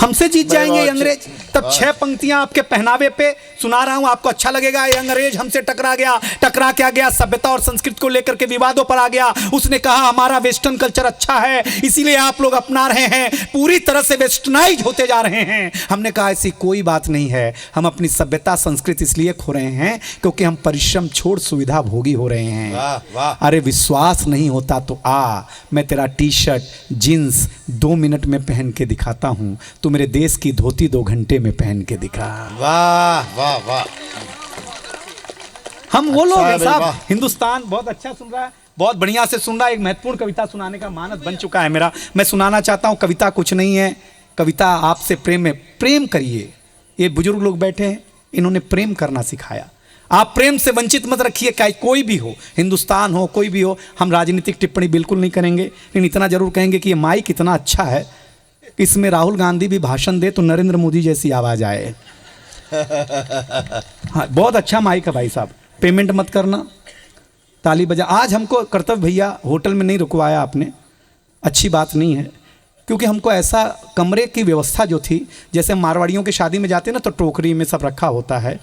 हमसे जीत जाएंगे ये अंग्रेज। तब 6 पंक्तियां आपके पहनावे पे सुना रहा हूं, आपको अच्छा लगेगा। ये अंग्रेज हमसे टकरा गया, टकरा क्या गया? सभ्यता और संस्कृति को लेकर के विवादों पर आ गया। उसने कहा हमारा वेस्टर्न कल्चर अच्छा है, इसीलिए आप लोग अपना रहे हैं, पूरी तरह से वेस्टर्नाइज होते जा रहे हैं। हमने कहा ऐसी कोई बात नहीं है, हम अपनी सभ्यता संस्कृति इसलिए खो रहे हैं क्योंकि हम परिश्रम छोड़ सुविधा भोगी हो रहे हैं। वाह वाह। अरे विश्वास नहीं होता तो आ, मैं तेरा टी शर्ट जींस 2 मिनट में पहन के दिखाता हूं, तू तू मेरे देश की धोती 2 घंटे में पहन के दिखा। वाह वाह वाह। हम वो लोग हैं अच्छा है साहब, वाह। हिंदुस्तान बहुत अच्छा सुन रहा है, बहुत बढ़िया से सुन रहा है। एक महत्वपूर्ण कविता सुनाने का मानस बन चुका है मेरा, मैं सुनाना चाहता हूँ। कविता कुछ नहीं है, कविता आपसे प्रेम में, प्रेम करिए। ये बुजुर्ग लोग बैठे हैं, इन्होंने प्रेम करना सिखाया। आप प्रेम से वंचित मत रखिए, कोई भी हो, हिंदुस्तान हो, कोई भी हो। हम राजनीतिक टिप्पणी बिल्कुल नहीं करेंगे, लेकिन इतना जरूर कहेंगे कि ये माइक इतना अच्छा है, इसमें राहुल गांधी भी भाषण दे तो नरेंद्र मोदी जैसी आवाज़ आए। हाँ, बहुत अच्छा माइक है भाई साहब। पेमेंट मत करना, ताली बजा। आज हमको कर्तव्य भैया होटल में नहीं रुकवाया आपने, अच्छी बात नहीं है, क्योंकि हमको ऐसा कमरे की व्यवस्था जो थी, जैसे मारवाड़ियों की शादी में जाते हैं ना तो टोकरी में सब रखा होता है,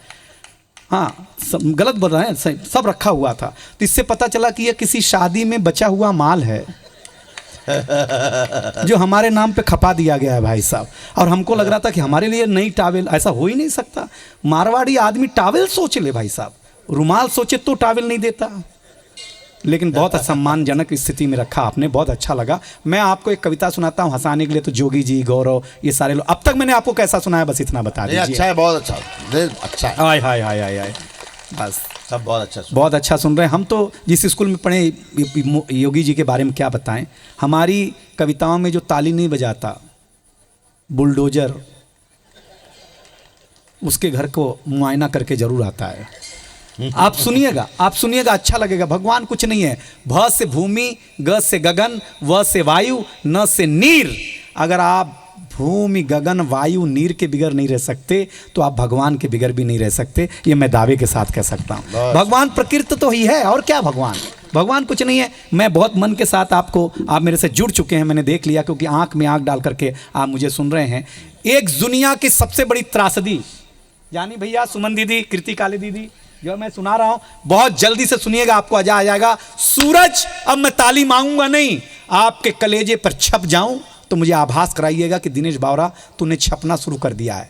हाँ गलत बोल रहे हैं, सब रखा हुआ था। तो इससे पता चला कि यह किसी शादी में बचा हुआ माल है जो हमारे नाम पे खपा दिया गया है भाई साहब। और हमको लग रहा था कि हमारे लिए नई टावेल, ऐसा हो ही नहीं सकता। मारवाड़ी आदमी टावेल सोच ले भाई साहब, रुमाल सोचे तो टावेल नहीं देता। लेकिन बहुत सम्मानजनक स्थिति में रखा आपने, बहुत अच्छा लगा। मैं आपको एक कविता सुनाता हूँ हंसाने के लिए। तो जोगी जी, गौरव, ये सारे लोग, अब तक मैंने आपको कैसा सुनाया बस इतना बता ये दीजिए। अच्छा है, बहुत अच्छा, अच्छा है। हाय हाय हाय हाय हाय, बस सब बहुत अच्छा बहुत अच्छा सुन रहे हैं। हम तो जिस स्कूल में पढ़े, योगी जी के बारे में क्या बताएं। हमारी कविताओं में जो ताली नहीं बजाता, बुलडोजर, उसके घर को मुआयना करके जरूर आता है। आप सुनिएगा, आप सुनिएगा, अच्छा लगेगा। भगवान कुछ नहीं है। भ से भूमि, ग से गगन, व से वायु, न से नीर। अगर आप भूमि, गगन, वायु, नीर के बिगर नहीं रह सकते तो आप भगवान के बिगर भी नहीं रह सकते। ये मैं दावे के साथ कह सकता हूँ। भगवान प्रकृति तो ही है, और क्या भगवान कुछ नहीं है। मैं बहुत मन के साथ आपको, आप मेरे से जुड़ चुके हैं, मैंने देख लिया, क्योंकि आंख में आंख डाल करके आप मुझे सुन रहे हैं। एक दुनिया की सबसे बड़ी त्रासदी, यानी भैया, सुमन दीदी, कृति काले दीदी, जो मैं सुना रहा हूं, बहुत जल्दी से सुनिएगा, आपको मजा आ जाएगा। सूरज, अब मैं ताली मांगूंगा नहीं, आपके कलेजे पर छप जाऊं तो मुझे आभास कराइएगा कि दिनेश बावरा तूने छपना शुरू कर दिया है।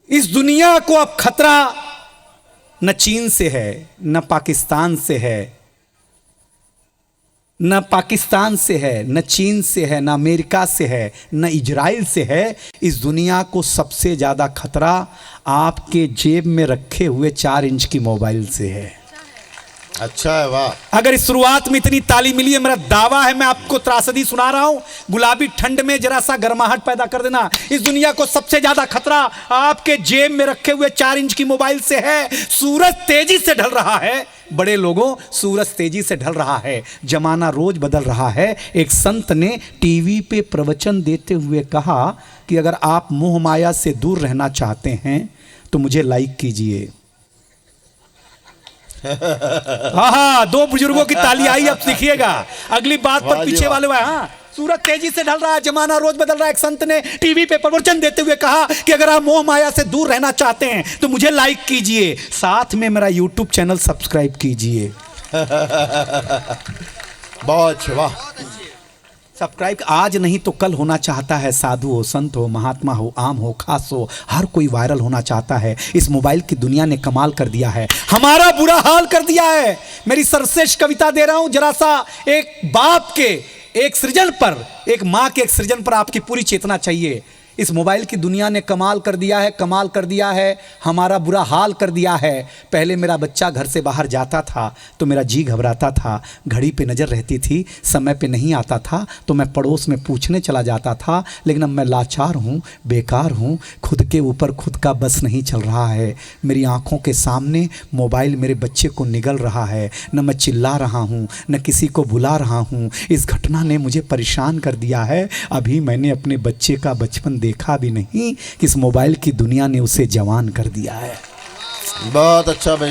इस दुनिया को अब खतरा न चीन से है, न पाकिस्तान से है, न पाकिस्तान से है, न चीन से है, न अमेरिका से है, न इजराइल से है। इस दुनिया को सबसे ज़्यादा खतरा आपके जेब में रखे हुए 4 इंच की मोबाइल से है। अच्छा है, वाह। अगर इस शुरुआत में इतनी ताली मिली है, मेरा दावा है, मैं आपको त्रासदी सुना रहा हूं, गुलाबी ठंड में जरा सा गर्माहट पैदा कर देना। इस दुनिया को सबसे ज्यादा खतरा आपके जेब में रखे हुए 4 इंच की मोबाइल से है। सूरज तेजी से ढल रहा है, बड़े लोगों, सूरज तेजी से ढल रहा है, जमाना रोज बदल रहा है। एक संत ने टीवी पे प्रवचन देते हुए कहा कि अगर आप मोह माया से दूर रहना चाहते हैं तो मुझे लाइक कीजिए। हाँ, 2 बुजुर्गों की ताली आई, अब सीखिएगा। अगली बात पर पीछे वाले, हाँ, सूरज तेजी से ढल रहा है, जमाना रोज बदल रहा है। एक संत ने टीवी पे प्रवचन देते हुए कहा कि अगर आप मोह माया से दूर रहना चाहते हैं तो मुझे लाइक कीजिए, साथ में मेरा यूट्यूब चैनल सब्सक्राइब कीजिए। बहुत अच्छा, वाह। सब्सक्राइब आज नहीं तो कल होना चाहता है। साधु हो, संत हो, महात्मा हो, आम हो, खास हो, हर कोई वायरल होना चाहता है। इस मोबाइल की दुनिया ने कमाल कर दिया है, हमारा बुरा हाल कर दिया है। मेरी सर्वश्रेष्ठ कविता दे रहा हूं, जरा सा एक बाप के एक सृजन पर, एक माँ के एक सृजन पर आपकी पूरी चेतना चाहिए। इस मोबाइल की दुनिया ने कमाल कर दिया है, कमाल कर दिया है, हमारा बुरा हाल कर दिया है। पहले मेरा बच्चा घर से बाहर जाता था तो मेरा जी घबराता था, घड़ी पे नज़र रहती थी, समय पे नहीं आता था तो मैं पड़ोस में पूछने चला जाता था। लेकिन अब मैं लाचार हूँ, बेकार हूँ, खुद के ऊपर खुद का बस नहीं चल रहा है। मेरी आँखों के सामने मोबाइल मेरे बच्चे को निगल रहा है। न मैं चिल्ला रहा हूँ, न किसी को बुला रहा हूँ। इस घटना ने मुझे परेशान कर दिया है। अभी मैंने अपने बच्चे का बचपन देखा भी नहीं कि इस मोबाइल की दुनिया ने उसे जवान कर दिया है। बहुत अच्छा भाई।